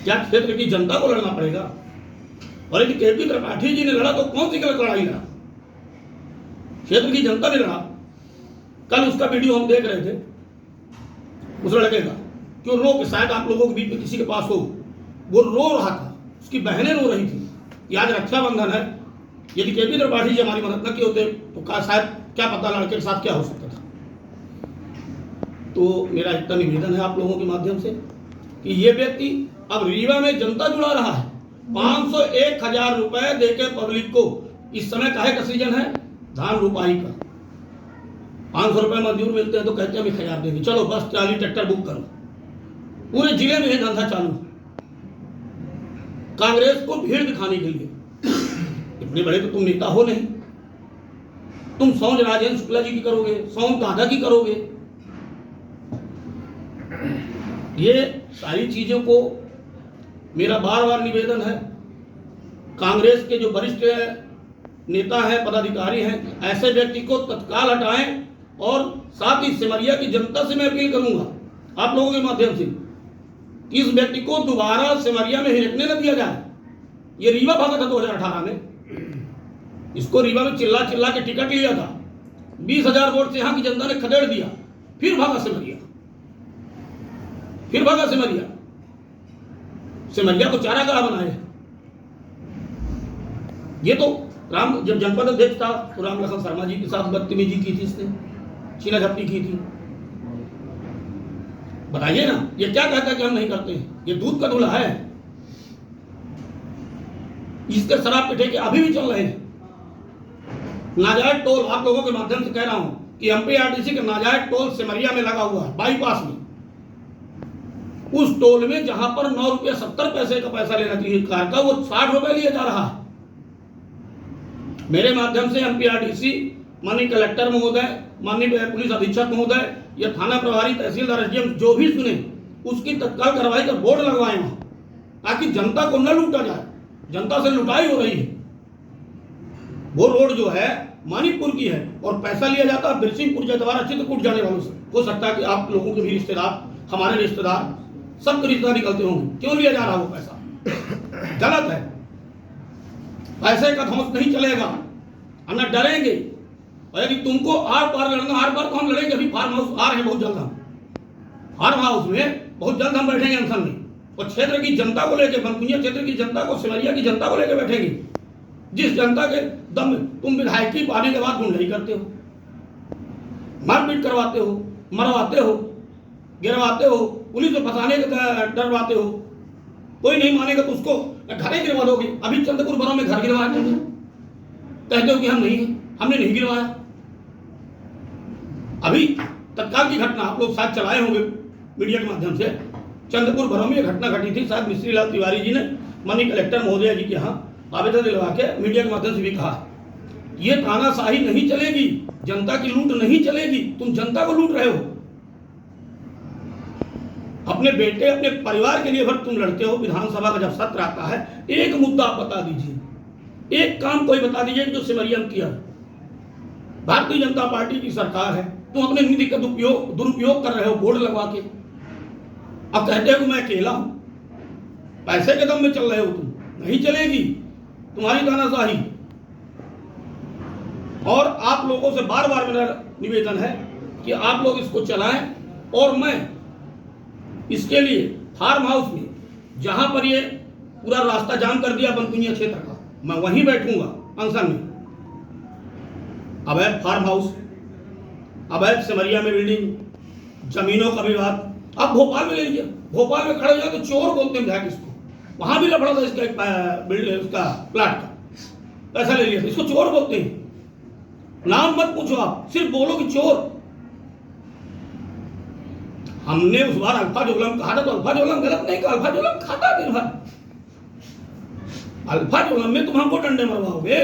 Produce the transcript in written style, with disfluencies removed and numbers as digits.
क्या क्षेत्र की जनता को लड़ना पड़ेगा? और यदि केपी त्रिपाठी जी ने लड़ा तो कौन सी गलत लड़ाई लड़ा? क्षेत्र की जनता ने लड़ा। कल उसका वीडियो हम देख रहे थे, उस लड़के का, कि वो रो के, शायद आप लोगों के बीच में किसी के पास हो, वो रो रहा था, उसकी बहनें रो रही थी कि आज रक्षाबंधन है, यदि केपी त्रिपाठी जी हमारी मदद न किए होते तो शायद क्या पता लड़के के साथ क्या हो सकता था। तो मेरा इतना निवेदन है आप लोगों के माध्यम से कि ये व्यक्ति अब रीवा में जनता जुड़ा रहा है, 501,000 रुपए देके पब्लिक को। इस समय काहे का सीजन है? धान रोपाई का। 500 रुपए मजदूर मिलते हैं तो कहते हैं हम 1,000 देंगे, चलो बस 40 ट्रैक्टर बुक करो। पूरे जिले में ये धंधा चालू, कांग्रेस को भीड़ दिखाने के लिए। इतने बड़े तो तुम नेता हो नहीं, तुम सौंज राजेंद्र शुक्ला जी की करोगे, सौंज दादा की करोगे। ये सारी चीजों को मेरा बार बार निवेदन है, कांग्रेस के जो वरिष्ठ नेता हैं, पदाधिकारी हैं, ऐसे व्यक्ति को तत्काल हटाएं। और साथ ही सिमरिया की जनता से मैं अपील करूंगा आप लोगों के माध्यम से कि इस व्यक्ति को दोबारा सिमरिया में हिरकने न दिया जाए। ये रीवा भागा था 2018 में, इसको रीवा में चिल्ला चिल्ला के टिकट लिया था, 20,000 वोट से यहां की जनता ने खदेड़ दिया, फिर भागा सिमरिया, फिर भागा सिमरिया। सिमरिया को चारागाह बनाए। ये तो राम जब जनपद अध्यक्ष था तो राम लखन शर्मा जी के साथ बदतमीजी की थी, इसने छीना झपटी की थी। बताइए ना, ये क्या कहता है कि हम नहीं करते हैं? ये दूध का दूल्हा है। इसके शराब के ठेके अभी भी चल रहे हैं। नाजायज टोल, आप लोगों के माध्यम से कह रहा हूं कि एमपीआरडीसी का नाजायज टोल सिमरिया में लगा हुआ है, बाईपास में। उस टोल में जहां पर 9 रुपये 70 पैसे का पैसा लेना चाहिए कार का, वो 60 रुपए लिया जा रहा है। मेरे माध्यम से एमपीआरडीसी, माननीय कलेक्टर महोदय, माननीय पुलिस अधीक्षक महोदय या थाना प्रभारी, तहसीलदार, एसडीएम जो भी सुने, उसकी तत्काल कार्रवाई कर बोर्ड लगवाएं वहां, ताकि जनता को न लूटा जाए। जनता से लुटाई हो रही है। वो रोड जो है मानिकपुर की है और पैसा लिया जाता है बिरसिंहपुर, जयद्वारा, चित्रकूट जाने वालों से। हो सकता है कि आप लोगों के भी रिश्तेदार, हमारे रिश्तेदार, सबके रिश्तेदार निकलते होंगे। क्यों लिया जा रहा वो पैसा? गलत है। पैसे का ध्वंस नहीं चलेगा, हम न डरेंगे। और यदि तुमको आर पार लड़ना, आर पार तो हम लड़ेंगे। अभी फार्म हाउस आ रहे हैं बहुत जल्द, हम फार्म हाउस में बहुत जल्द हम बैठेंगे अनशन में, और क्षेत्र की जनता को लेकर, बनकुनिया क्षेत्र की जनता को, सिमरिया की जनता को लेकर बैठेंगे। जिस जनता के दम तुम विधायकी पाने के बाद गुंडाई करते हो, मारपीट करवाते हो, मरवाते हो, गिरवाते हो, पुलिस में फंसाने के डरवाते हो, कोई नहीं मानेगा तो उसको घरे गिरवा दोगे। अभी चंद्रपुर बरों में घर गिरवाया तुमने, कहते हो कि हम नहीं, हमने नहीं गिरवाया। अभी तत्काल की घटना आप लोग साथ चलाए होंगे मीडिया के माध्यम से, चंद्रपुर बरों में घटना घटी थी। शायद मिस्त्री लाल तिवारी जी ने माननीय कलेक्टर महोदय जी के यहाँ आवेदन दिलवा के मीडिया के माध्यम से भी कहा, ये तानाशाही नहीं चलेगी, जनता की लूट नहीं चलेगी। तुम जनता को लूट रहे हो। अपने बेटे, अपने परिवार के लिए भर तुम लड़ते हो। विधानसभा का जब सत्र आता है, एक मुद्दा आप बता दीजिए, एक काम कोई बता दीजिए जो सिमरिया में किया। भारतीय जनता पार्टी की सरकार है, तुम अपने निधि का दुरुपयोग कर रहे हो बोर्ड लगवा के। अब कहते हो कि मैं अकेला हूं, पैसे के दम में चल रहे हो तुम। नहीं चलेगी तुम्हारी तानाशाही। और आप लोगों से बार बार मेरा निवेदन है कि आप लोग इसको चलाएं। और मैं इसके लिए फार्म हाउस में, जहां पर ये पूरा रास्ता जाम कर दिया बनकुनिया क्षेत्र का, मैं वहीं बैठूंगा अनशन में। अवैध फार्म हाउस, अवैध सिमरिया में बिल्डिंग, जमीनों का विवाद। अब भोपाल में ले लीजिए, भोपाल में खड़े हो जाए तो चोर बोलते हैं विधायक इसको। वहां भी लफड़ा था इसका उसका प्लाट का, पैसा ले लिया था, इसको चोर बोलते हैं। नाम मत पूछो आप, सिर्फ बोलो कि चोर। हमने उस बार अल्फा जोलम कहा था तो अल्फा जोलम गलत नहीं कहा, अल्फा जोलम खाता दिन भर। अल्फा जोलम में तुम हमको डंडे मरवाओगे।